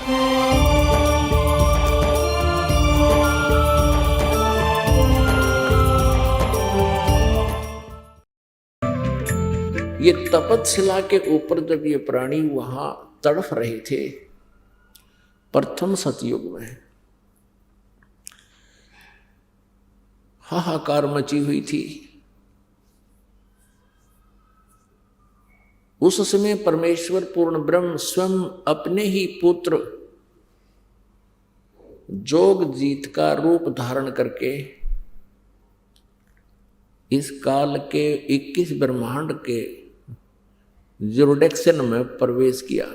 ये तपतशिला के ऊपर जब ये प्राणी वहां तड़फ रहे थे प्रथम सतयुग में, हाहाकार मची हुई थी। उस समय परमेश्वर पूर्ण ब्रह्म स्वयं अपने ही पुत्र जोगजीत का रूप धारण करके इस काल के 21 ब्रह्मांड के जुरिडिक्शन में प्रवेश किया,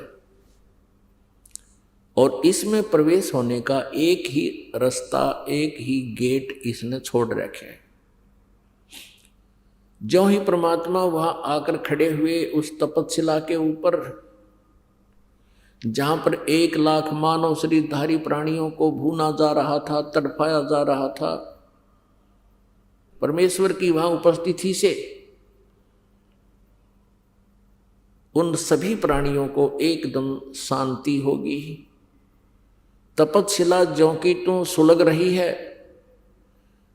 और इसमें प्रवेश होने का एक ही रास्ता, एक ही गेट इसने छोड़ रखे। जो ही परमात्मा वहां आकर खड़े हुए उस तपतशिला के ऊपर, जहां पर 1 लाख मानव शरीरधारी प्राणियों को भूना जा रहा था, तड़पाया जा रहा था, परमेश्वर की वहां उपस्थिति से उन सभी प्राणियों को एकदम शांति होगी। तपतशिला ज्यों की त्यों सुलग रही है,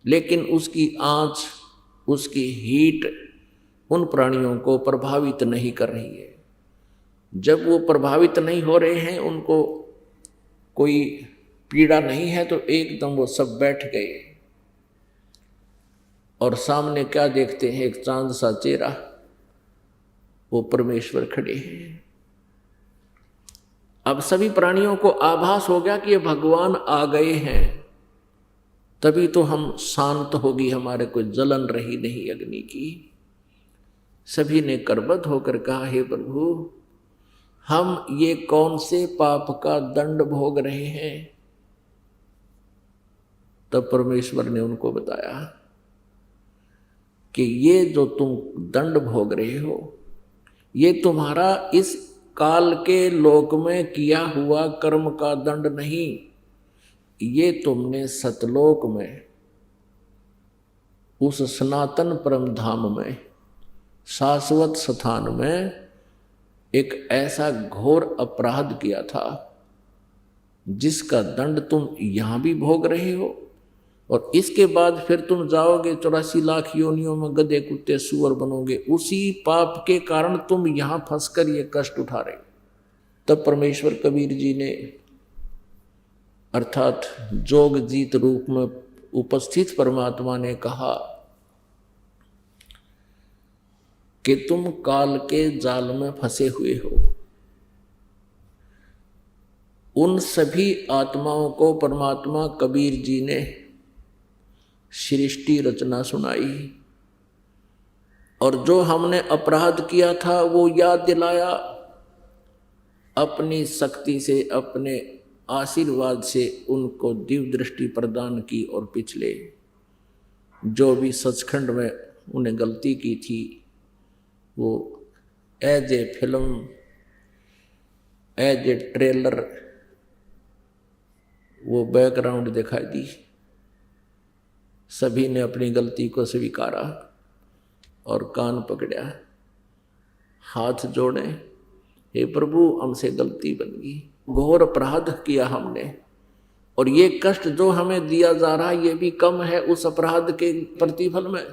लेकिन उसकी आंच, उसकी हीट उन प्राणियों को प्रभावित नहीं कर रही है। जब वो प्रभावित नहीं हो रहे हैं, उनको कोई पीड़ा नहीं है, तो एकदम वो सब बैठ गए और सामने क्या देखते हैं? एक चांद सा चेहरा, वो परमेश्वर खड़े हैं। अब सभी प्राणियों को आभास हो गया कि ये भगवान आ गए हैं, तभी तो हम शांत होगी, हमारे कोई जलन रही नहीं अग्नि की। सभी ने करबद्ध होकर कहा, हे प्रभु, हम ये कौन से पाप का दंड भोग रहे हैं? तब परमेश्वर ने उनको बताया कि ये जो तुम दंड भोग रहे हो, ये तुम्हारा इस काल के लोक में किया हुआ कर्म का दंड नहीं, ये तुमने सतलोक में उस सनातन परम धाम में, शाश्वत स्थान में एक ऐसा घोर अपराध किया था जिसका दंड तुम यहां भी भोग रहे हो, और इसके बाद फिर तुम जाओगे 84 लाख योनियों में गधे कुत्ते सूअर बनोगे। उसी पाप के कारण तुम यहां फंसकर ये कष्ट उठा रहे हो। तब परमेश्वर कबीर जी ने, अर्थात जोगजीत रूप में उपस्थित परमात्मा ने कहा कि तुम काल के जाल में फंसे हुए हो। उन सभी आत्माओं को परमात्मा कबीर जी ने सृष्टि रचना सुनाई, और जो हमने अपराध किया था वो याद दिलाया, अपनी शक्ति से, अपने आशीर्वाद से उनको दिव्य दृष्टि प्रदान की, और पिछले जो भी सचखंड में उन्हें गलती की थी वो as a film, as a trailer, वो बैकग्राउंड दिखाई दी। सभी ने अपनी गलती को स्वीकारा और कान पकड़ा, हाथ जोड़े, हे प्रभु, हमसे गलती बन गई, घोर अपराध किया हमने, और ये कष्ट जो हमें दिया जा रहा है ये भी कम है उस अपराध के प्रतिफल में।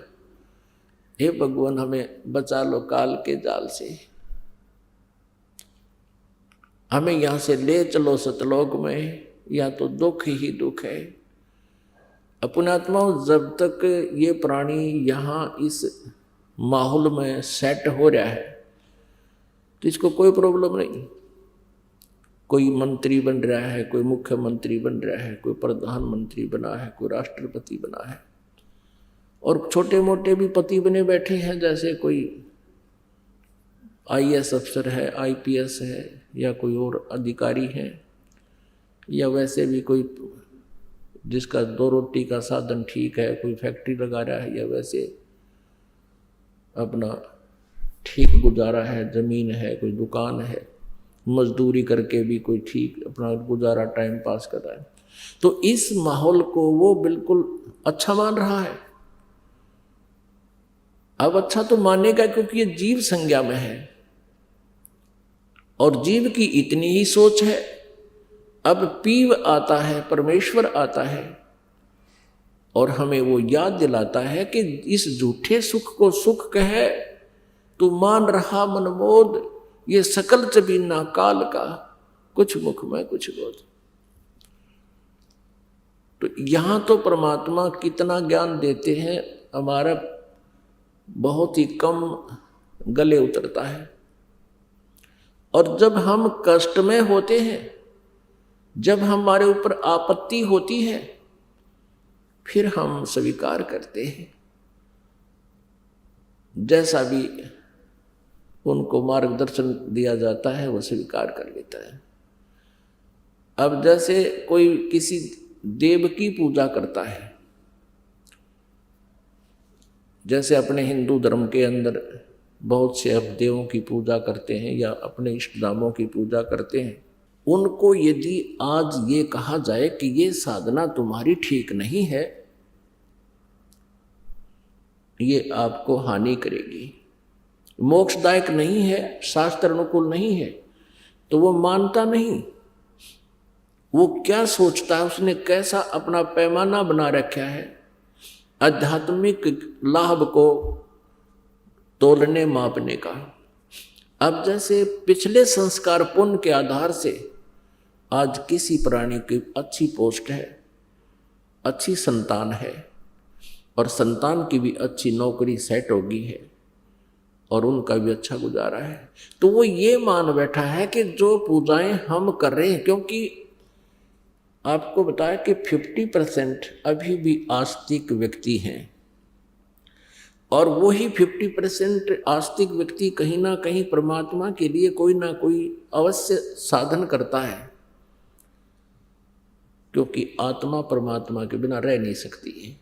हे भगवान, हमें बचा लो काल के जाल से, हमें यहां से ले चलो सतलोक में, या तो दुख ही दुख है। अपनात्माओं, जब तक ये प्राणी यहाँ इस माहौल में सेट हो रहा है तो इसको कोई प्रॉब्लम नहीं। कोई मंत्री बन रहा है, कोई मुख्यमंत्री बन रहा है, कोई प्रधानमंत्री बना है, कोई राष्ट्रपति बना है, और छोटे मोटे भी पति बने बैठे हैं, जैसे कोई IAS अफसर है, IPS है, या कोई और अधिकारी है, या वैसे भी कोई जिसका 2 रोटी का साधन ठीक है, कोई फैक्ट्री लगा रहा है, या वैसे अपना ठीक गुजारा है, जमीन है, कोई दुकान है, मजदूरी करके भी कोई ठीक अपना गुजारा टाइम पास कर रहा है। तो इस माहौल को वो बिल्कुल अच्छा मान रहा है। अब अच्छा तो मानेगा क्योंकि ये जीव संज्ञा में है, और जीव की इतनी ही सोच है, अब पीव आता है, परमेश्वर आता है और हमें वो याद दिलाता है कि इस झूठे सुख को सुख कहे, तू मान रहा मनमोद, ये सकल चबीना काल का, कुछ मुख में कुछ बोध। तो यहां तो परमात्मा कितना ज्ञान देते हैं, हमारा बहुत ही कम गले उतरता है। और जब हम कष्ट में होते हैं, जब हमारे ऊपर आपत्ति होती है, फिर हम स्वीकार करते हैं, जैसा भी उनको मार्गदर्शन दिया जाता है वो स्वीकार कर लेता है। अब जैसे कोई किसी देव की पूजा करता है, जैसे अपने हिंदू धर्म के अंदर बहुत से अब देवों की पूजा करते हैं या अपने इष्ट धामों की पूजा करते हैं, उनको यदि आज ये कहा जाए कि ये साधना तुम्हारी ठीक नहीं है, ये आपको हानि करेगी, मोक्षदायक नहीं है, शास्त्र अनुकूल नहीं है, तो वो मानता नहीं। वो क्या सोचता है, उसने कैसा अपना पैमाना बना रखा है आध्यात्मिक लाभ को तोलने मापने का। अब जैसे पिछले संस्कार पुण्य के आधार से आज किसी प्राणी की अच्छी पोस्ट है, अच्छी संतान है और संतान की भी अच्छी नौकरी सेट होगी है और उनका भी अच्छा गुजारा है, तो वो ये मान बैठा है कि जो पूजाएं हम कर रहे हैं, क्योंकि आपको बताया कि 50% अभी भी आस्तिक व्यक्ति हैं और वही 50% आस्तिक व्यक्ति कहीं ना कहीं परमात्मा के लिए कोई ना कोई अवश्य साधन करता है, क्योंकि आत्मा परमात्मा के बिना रह नहीं सकती है।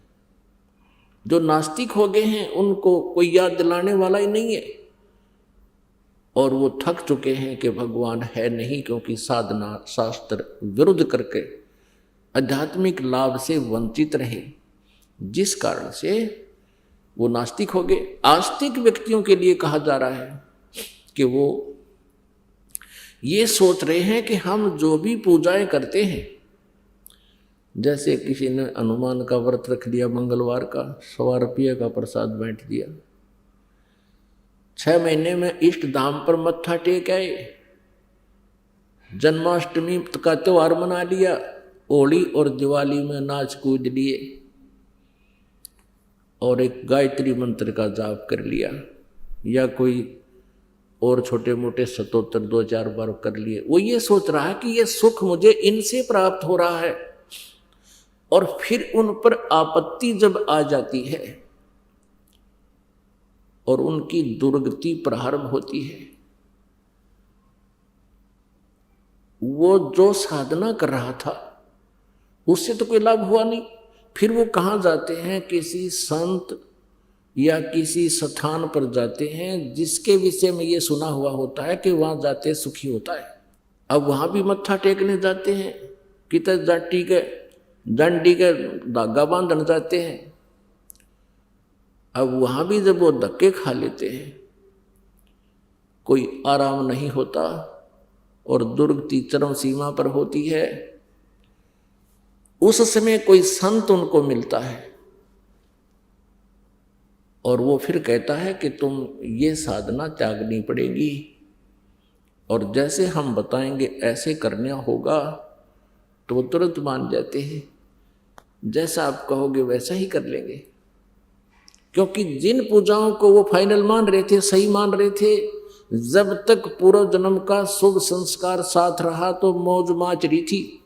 जो नास्तिक हो गए हैं उनको कोई याद दिलाने वाला ही नहीं है और वो थक चुके हैं कि भगवान है नहीं, क्योंकि साधना शास्त्र विरुद्ध करके आध्यात्मिक लाभ से वंचित रहे, जिस कारण से वो नास्तिक हो गए। आस्तिक व्यक्तियों के लिए कहा जा रहा है कि वो ये सोच रहे हैं कि हम जो भी पूजाएं करते हैं, जैसे किसी ने हनुमान का व्रत रख लिया, मंगलवार का 100 रुपये का प्रसाद बांट दिया, 6 महीने में इष्ट धाम पर मत्था टेक आए, जन्माष्टमी का त्योहार मना लिया, होली और दिवाली में नाच कूद लिए और एक गायत्री मंत्र का जाप कर लिया या कोई और छोटे मोटे स्तोत्र 2-4 बार कर लिए। वो ये सोच रहा है कि ये सुख मुझे इनसे प्राप्त हो रहा है, और फिर उन पर आपत्ति जब आ जाती है और उनकी दुर्गति प्रारंभ होती है, वो जो साधना कर रहा था उससे तो कोई लाभ हुआ नहीं, फिर वो कहाँ जाते हैं, किसी संत या किसी स्थान पर जाते हैं जिसके विषय में ये सुना हुआ होता है कि वहाँ जाते सुखी होता है। अब वहाँ भी मत्था टेकने जाते हैं, कितना जाटी के डंडी के धागा बांधने जाते हैं। अब वहाँ भी जब वो धक्के खा लेते हैं, कोई आराम नहीं होता और दुर्गति चरम सीमा पर होती है, उस समय कोई संत उनको मिलता है और वो फिर कहता है कि तुम ये साधना त्यागनी पड़ेगी और जैसे हम बताएंगे ऐसे करना होगा, तो वो तुरंत मान जाते हैं, जैसा आप कहोगे वैसा ही कर लेंगे। क्योंकि जिन पूजाओं को वो फाइनल मान रहे थे, सही मान रहे थे, जब तक पूर्व जन्म का शुभ संस्कार साथ रहा तो मौज माच रही थी,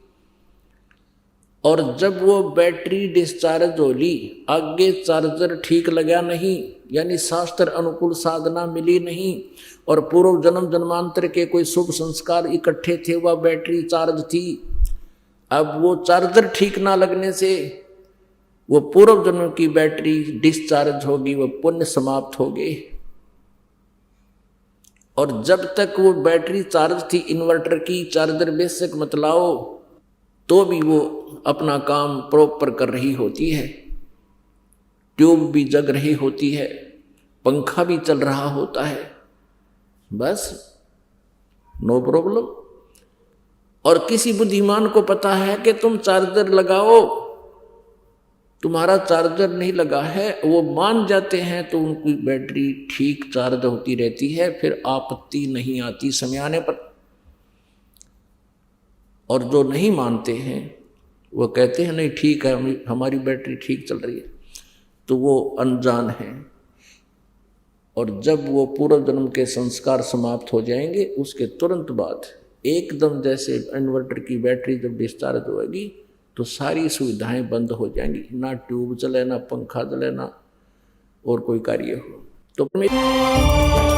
और जब वो बैटरी डिस्चार्ज हो ली, आगे चार्जर ठीक लगा नहीं, यानी शास्त्र अनुकूल साधना मिली नहीं और पूर्व जन्म जन्मांतर के कोई शुभ संस्कार इकट्ठे थे, वह बैटरी चार्ज थी। अब वो चार्जर ठीक ना लगने से वो पूर्व जन्म की बैटरी डिस्चार्ज होगी, वो पुण्य समाप्त हो गए। और जब तक वो बैटरी चार्ज थी, इन्वर्टर की चार्जर बेशक मत लाओ, तो भी वो अपना काम प्रॉपर कर रही होती है, ट्यूब भी जग रही होती है, पंखा भी चल रहा होता है, बस नो प्रॉब्लम। और किसी बुद्धिमान को पता है कि तुम चार्जर लगाओ, तुम्हारा चार्जर नहीं लगा है, वो मान जाते हैं तो उनकी बैटरी ठीक चार्ज होती रहती है, फिर आपत्ति नहीं आती समय आने पर। और जो नहीं मानते हैं वो कहते हैं नहीं ठीक है, हमारी बैटरी ठीक चल रही है, तो वो अनजान है। और जब वो पूर्व जन्म के संस्कार समाप्त हो जाएंगे उसके तुरंत बाद एकदम जैसे इन्वर्टर की बैटरी जब डिस्चार्ज होगी तो सारी सुविधाएं बंद हो जाएंगी, ना ट्यूब चले, ना पंखा चले, ना और कोई कार्य हो। तो